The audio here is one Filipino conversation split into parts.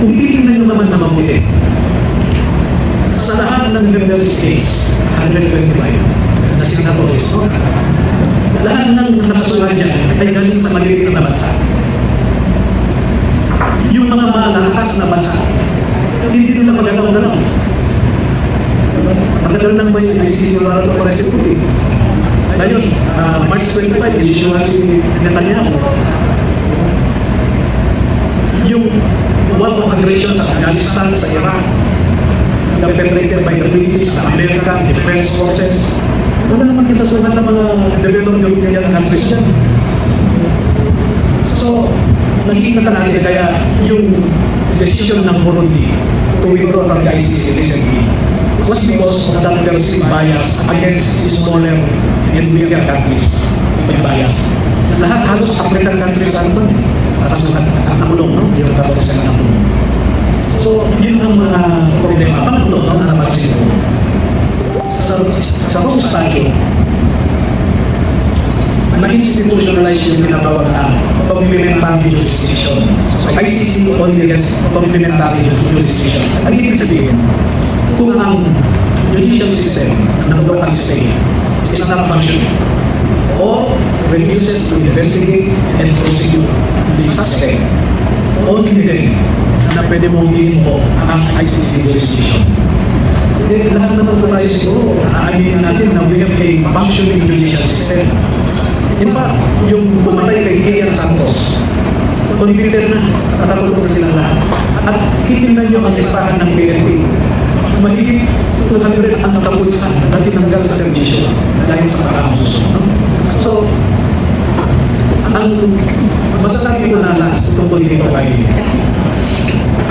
kung titignan nyo naman na mabuti, sa lahat ng member states, 125, sa signatories, no? Lahat ng nakasuhan niya ay galing sa maliliit na bansa. Yung mga malakas na bansa, hindi nila magalaw-galaw. Matagal nang may ICC warrant of arrest puti. Ngayon, March 25, issue si Netanyahu. Yung war of aggression sa Afghanistan, sa Iraq, perpetrated by the British, the American Defense Forces. Wala naman kinasuhan ng mga developed European countries yan. So, nakikita natin kaya yung decision ng Burundi to withdraw from the ICC recently was because of that perceived bias against smaller and weaker countries. May bias. Lahat halos African countries ano doon. Katasuhan at nakulong, no? Yung tapos na nakulong. So, yun ang mga problema. Pangatlo, no? Na napansin ko. Sa buong stadyo, na-institutionalize yung tinatawag na complementary jurisdiction. So, ICC only has complementary jurisdiction. Ang ibig sabihin, kung ang judicial system ng local state is not functioning or refuses to investigate and prosecute the suspect, only then na pwede mong i-invoke ang ICC jurisdiction. Lahat naman po tayo siguro, aaminin natin na we have a functioning judicial system. In fact, yung pumatay kay Kian Santos, convicted na, tatapos na silang lahat. At titignan nyo ang listahan ng PNP. Mahigit 200 ang kapulisan na tinanggal sa servisyo dahil sa paramos. So, ang masasabi ko na last tungkol dito ay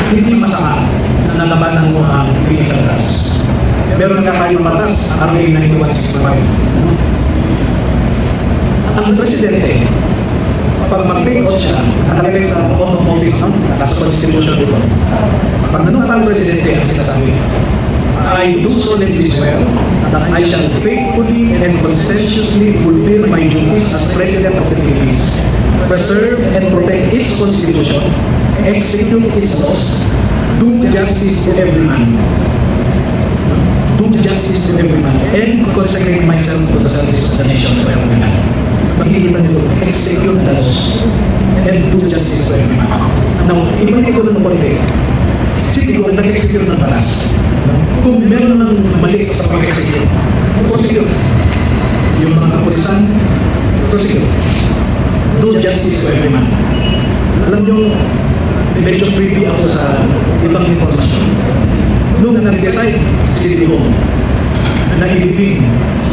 hindi masama na nalabanan mo ang critical rights. Pero nagkakayo ng batas, RA 9165. Ang presidente, pag mag-take out siya, nakalagay sa oath of office, no? Nasa constitution dito. Pag nanunod ang presidente, ang sinasabi, I do solemnly swear that I shall faithfully and conscientiously fulfill my duties as President of the Philippines, preserve and protect its constitution, execute its laws, do justice to every man, and consecrate myself to the service of the nation for every man. Makikita nyo, execute the laws, and do justice to every man. Now, ibalik ko ng konti. Sige ko, nag-execute ng batas. Kung meron ng mali sa pag-execute, prosecute. Yung mga kapulisan, prosecute. Do justice to every man. Alam nyo, medyo privy ako sa ibang informasyon. Nung nag-decide sa city ko, na ilibing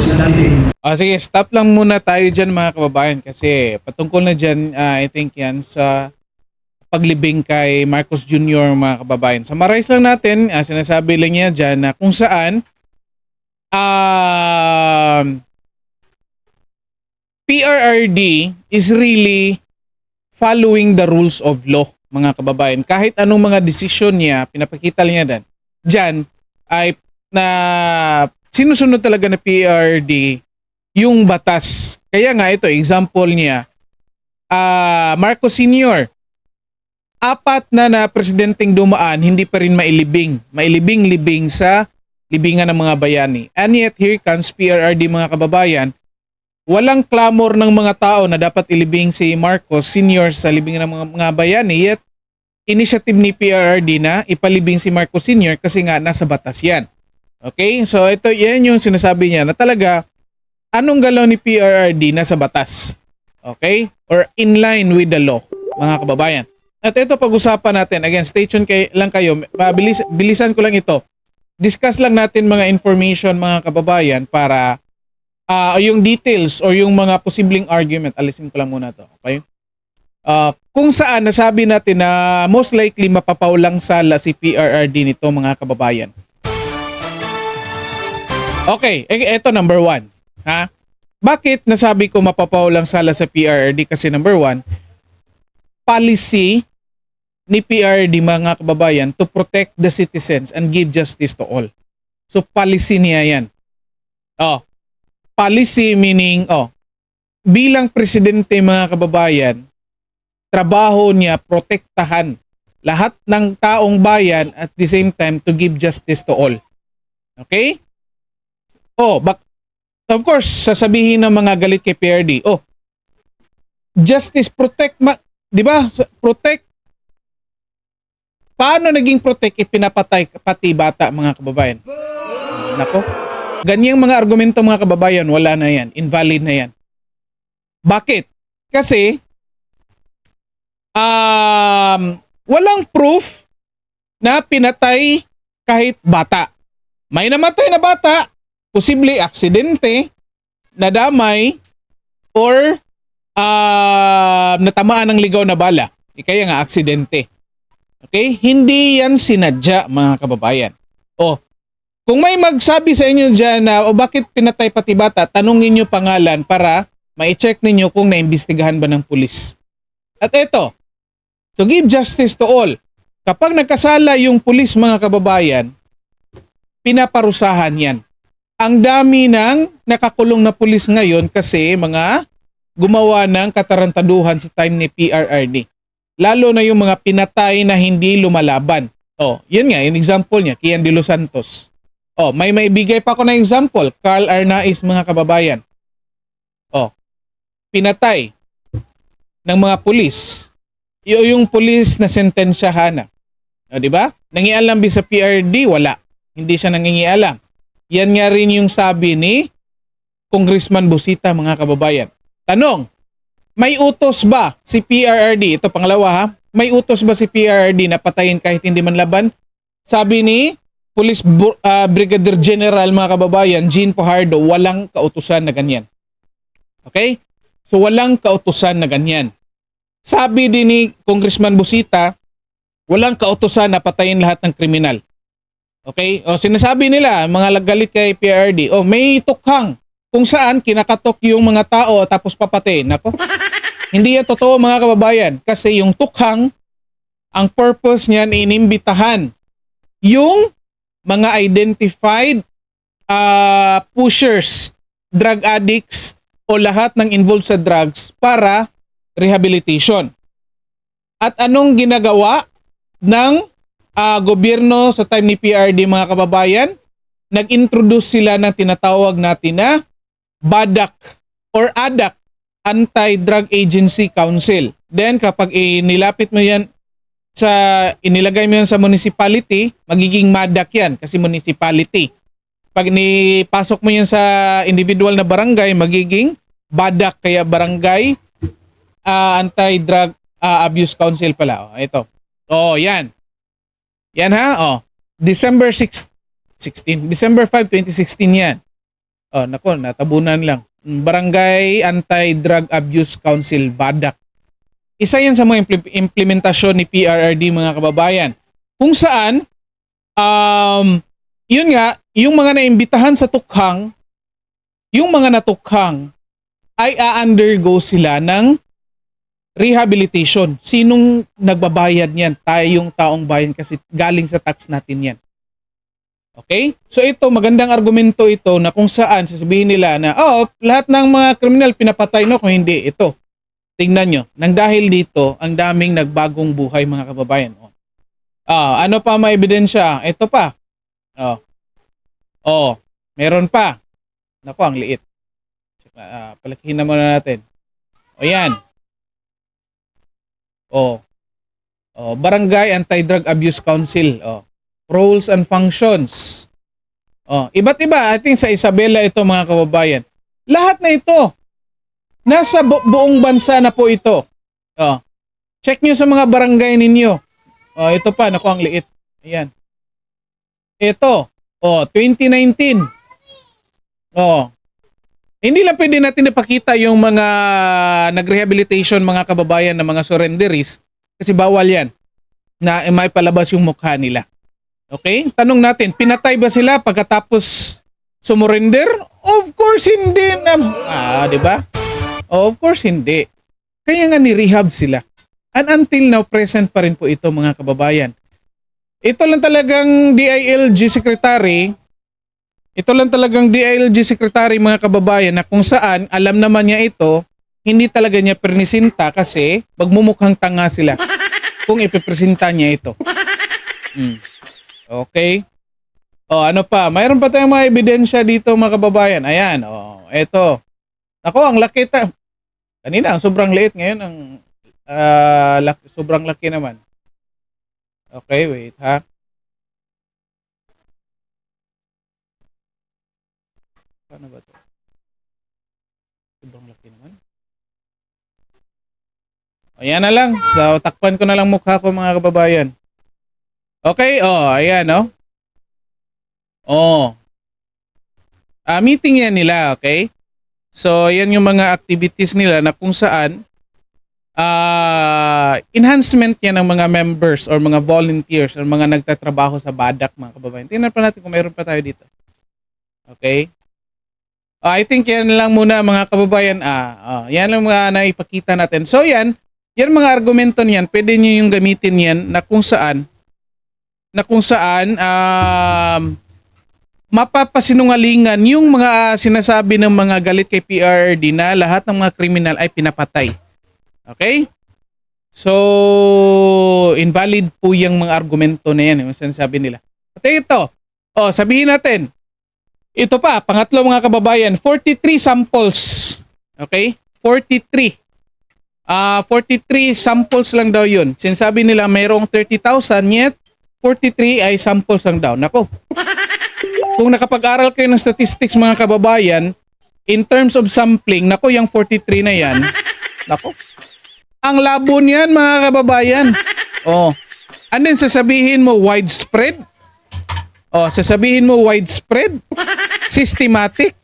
sila natin. Sige, stop lang muna tayo dyan mga kababayan kasi patungkol na dyan, I think yan sa paglibing kay Marcos Jr. mga kababayan. Summarize lang natin, sinasabi lang niya dyan na kung saan PRRD is really following the rules of law mga kababayan. Kahit anong mga desisyon niya, pinapakita niya dyan ay na sinusunod talaga na PRRD yung batas. Kaya nga ito, example niya, Marcos Sr., 4 na presidenteng dumaan, hindi pa rin mailibing sa libingan ng mga bayani. And yet, here comes PRRD mga kababayan. Walang clamor ng mga tao na dapat ilibing si Marcos Sr. sa libingan ng mga bayani. Yet, initiative ni PRRD na ipalibing si Marcos Sr. kasi nga nasa batas yan. Okay? So, yan yung sinasabi niya na talaga, anong galaw ni PRRD nasa batas? Okay? Or in line with the law, mga kababayan. At ito pag-usapan natin. Again, stay tuned lang kayo. Bilisan ko lang ito. Discuss lang natin mga information mga kababayan para yung details or yung mga posibleng argument. Alisin ko lang muna to. Okay? Kung saan nasabi natin na most likely mapapaulang sala si PRRD nito mga kababayan. Okay, ito number 1. Ha? Bakit nasabi ko mapapaulang sala sa PRRD? Kasi number 1, policy ni PRRD mga kababayan to protect the citizens and give justice to all. So policy niya yan. Policy meaning, bilang presidente mga kababayan, trabaho niya protektahan lahat ng taong bayan at the same time to give justice to all. Okay? Of course, sasabihin ng mga galit kay PRD, justice, protect, di ba? Protect. Paano naging protect ipinapatay pati bata, mga kababayan? Nako. Ganyang mga argumento, mga kababayan, wala na yan. Invalid na yan. Bakit? Kasi, walang proof na pinatay kahit bata. May namatay na bata, posible aksidente, nadamay, or natamaan ng ligaw na bala. Kaya nga aksidente. Okay? Hindi yan sinadya, mga kababayan. Kung may magsabi sa inyo dyan na bakit pinatay pati bata, tanungin nyo pangalan para ma-check ninyo kung naimbestigahan ba ng pulis. At eto, to give justice to all, kapag nagkasala yung pulis, mga kababayan, pinaparusahan yan. Ang dami ng nakakulong na pulis ngayon kasi mga gumawa ng katarantaduhan sa time ni PRRD. Lalo na yung mga pinatay na hindi lumalaban. Yun nga, yung example niya, Kian de los Santos. May maibigay pa ako na example, Carl Arnaiz, mga kababayan. Pinatay ng mga pulis. Yung pulis na sentensyahan na. Di ba? Nangialam ba sa PRD? Wala. Hindi siya nangingialam. Yan nga rin yung sabi ni Congressman Busita, mga kababayan. Tanong, may utos ba si PRRD? Ito pangalawa ha. May utos ba si PRRD na patayin kahit hindi man laban? Sabi ni Police Brigadier General, mga kababayan, Jean Fajardo, walang kautusan na ganyan. Okay? So walang kautusan na ganyan. Sabi din ni Congressman Busita, walang kautusan na patayin lahat ng kriminal. Okay? Sinasabi nila, mga galit kay PRD, may tukhang kung saan kinakatok yung mga tao tapos papatayin. Nako. Hindi yan totoo, mga kababayan. Kasi yung tukhang, ang purpose niyan inimbitahan yung mga identified pushers, drug addicts, o lahat ng involved sa drugs para rehabilitation. At anong ginagawa ng gobyerno sa time ni PRD, mga kababayan? Nag-introduce sila ng tinatawag natin na BADAC or ADAC, Anti-Drug Agency Council. Then kapag inilapit mo yan inilagay mo yan sa municipality, magiging MADAC yan kasi municipality. Pag nipasok mo yan sa individual na barangay, magiging BADAC, kaya Barangay Anti-Drug Abuse Council pala. Ito. Yan. Yan ha. December 5, 2016 yan. Nako, natabunan lang. Barangay Anti-Drug Abuse Council, BADAC. Isa yan sa mga implementasyon ni PRRD, mga kababayan. Kung saan, yun nga, yung mga naimbitahan sa tukhang, yung mga natukhang, ay a-undergo sila ng rehabilitation. Sinong nagbabayad niyan? Tayong taong bayan kasi galing sa tax natin yan. Okay? So ito, magandang argumento ito na kung saan sasabihin nila na lahat ng mga kriminal pinapatay, no? Kung hindi, ito. Tingnan nyo. Nang dahil dito, ang daming nagbagong buhay, mga kababayan. Ano pa may ebidensya? Ito pa. Meron pa. Naku, ang liit. Palakihin na muna natin. Yan. Barangay Anti-Drug Abuse Council. Roles and functions. Iba't iba. I think sa Isabela ito, mga kababayan. Lahat na ito. Nasa buong bansa na po ito. Check nyo sa mga barangay ninyo. Ito pa. Naku, ang liit. Ayan. Ito. 2019. Hindi lang pwede natin ipakita yung mga nag-rehabilitation, mga kababayan, na mga surrenderies kasi bawal yan na may palabas yung mukha nila. Okay? Tanong natin, pinatay ba sila pagkatapos sumurrender? Of course hindi. Di ba? Of course hindi. Kaya nga ni-rehab sila. And until now, present pa rin po ito, mga kababayan. Ito lang talagang DILG Secretary, mga kababayan, na kung saan alam naman niya ito, hindi talaga niya pernisinta kasi magmumukhang tanga sila. kung ipipresenta niya ito. Okay. Ano pa? Mayroon pa tayong mga ebidensya dito mga kababayan. Ayan, eto. Ako, ang laki kanina, ang sobrang liit. Ngayon, ang sobrang laki naman. Okay, wait ha. Paano ba ito? Sobrang laki naman. Ayan na lang. So, takpan ko na lang mukha ko mga kababayan. Okay, ayan, meeting yan nila, okay? So, yan yung mga activities nila na kung saan enhancement yan ng mga members or mga volunteers or mga nagtatrabaho sa BADAC, mga kababayan. Tingnan pa natin kung mayroon pa tayo dito. Okay? I think yan lang muna mga kababayan. Yan lang mga naipakita natin. So yan mga argumento niyan, pwede niyo yung gamitin yan na kung saan mapapasinungalingan yung mga sinasabi ng mga galit kay PRRD na lahat ng mga kriminal ay pinapatay. Okay? So, invalid po yung mga argumento na yan, yung sinasabi nila. At ito, sabihin natin, ito pa, pangatlo mga kababayan, 43 samples. Okay? 43. 43 samples lang daw yun. Sinasabi nila mayroong 30,000, yet 43 ay samples lang daw. Nako. Kung nakapag-aral kayo ng statistics mga kababayan, in terms of sampling, nako yung 43 na yan, nako. Ang labo niyan mga kababayan. And then sasabihin mo widespread. Sasabihin mo widespread. Systematic.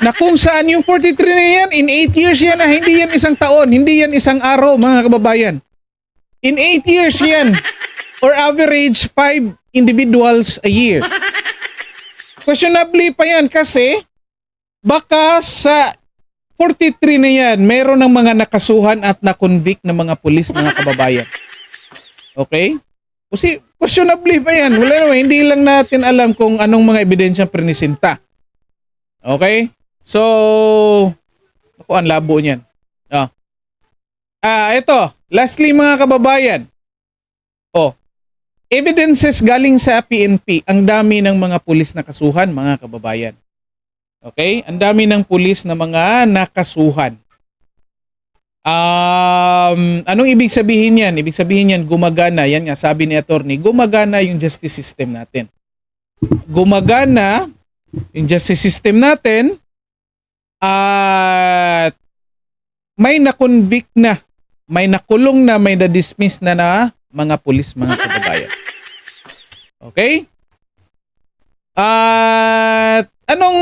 Na kung saan yung 43 na yan, in 8 years yan na, hindi yan isang taon, hindi yan isang araw mga kababayan. In 8 years yan. Or average 5 individuals a year. Questionably pa yan kasi baka sa 43 na yan, mayroon ng mga nakasuhan at na-convict ng mga pulis, mga kababayan. Okay? Kasi questionably pa yan. Wala naman, hindi lang natin alam kung anong mga ebidensyang prinisinta. Okay? So, ako ang labo niyan. Ito. Lastly mga kababayan. Evidences galing sa PNP. Ang dami ng mga pulis na kasuhan, mga kababayan. Okay? Ang dami ng pulis na mga nakasuhan. Anong ibig sabihin yan? Ibig sabihin yan, gumagana. Yan nga, sabi ni attorney, gumagana yung justice system natin. Gumagana yung justice system natin at may na-convict na, may nakulong na, may na-dismiss na mga pulis, mga kababayan. Okay? At anong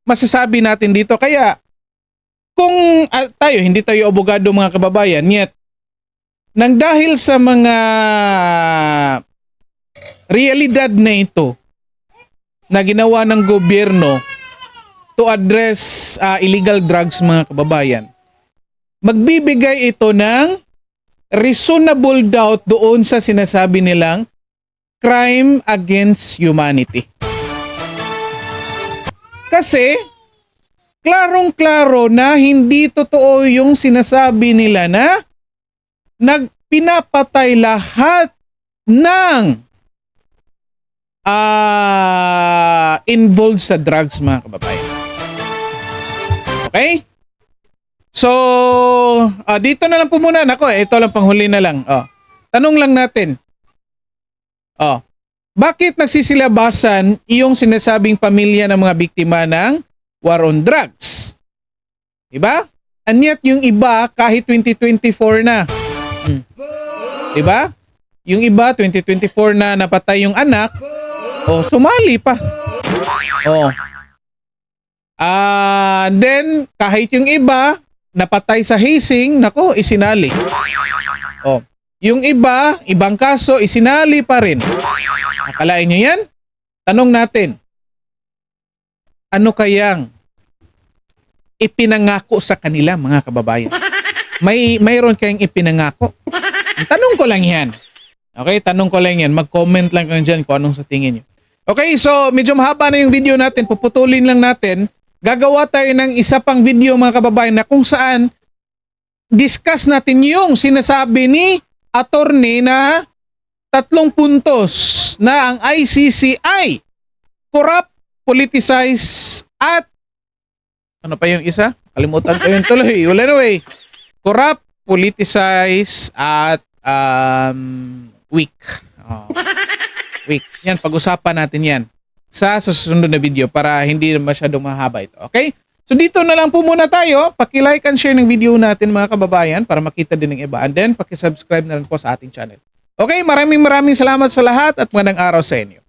masasabi natin dito? Kaya kung hindi tayo abogado mga kababayan, yet nang dahil sa mga realidad na ito na ginawa ng gobyerno to address illegal drugs mga kababayan, magbibigay ito ng reasonable doubt doon sa sinasabi nilang crime against humanity. Kasi klarong-klaro na hindi totoo yung sinasabi nila na pinapatay lahat ng involved sa drugs mga kababayan. Okay? So, dito na lang po muna. Nako, ito lang panghuli na lang. Tanong lang natin. Bakit nagsisilabasan yung sinasabing pamilya ng mga biktima ng war on drugs? Diba? And yet yung iba kahit 2024 na. Diba? Yung iba 2024 na napatay yung anak, sumali pa. Then kahit yung iba napatay sa hazing, nako, isinali. Yung iba, ibang kaso, isinali pa rin. Akalain nyo yan? Tanong natin, ano kayang ipinangako sa kanila mga kababayan? Mayroon kayong ipinangako? Tanong ko lang yan. Okay, tanong ko lang yan. Mag-comment lang kayo dyan kung anong sa tingin nyo. Okay, so medyo mahaba na yung video natin. Puputulin lang natin. Gagawa tayo ng isa pang video mga kababayan na kung saan discuss natin yung sinasabi ni attorney na 3 puntos na ang ICC ay corrupt, politicized, at ano pa yung isa? Kalimutan ko yun tuloy. Wala na way. Corrupt, politicized, at weak. Oh. Weak. Yan, pag-usapan natin yan sa susunod na video para hindi masyadong mahaba ito. Okay? So dito na lang po muna tayo. Paki-like and share ng video natin mga kababayan para makita din ng iba. And then, paki-subscribe na rin po sa ating channel. Okay, maraming salamat sa lahat at magandang araw sa inyo.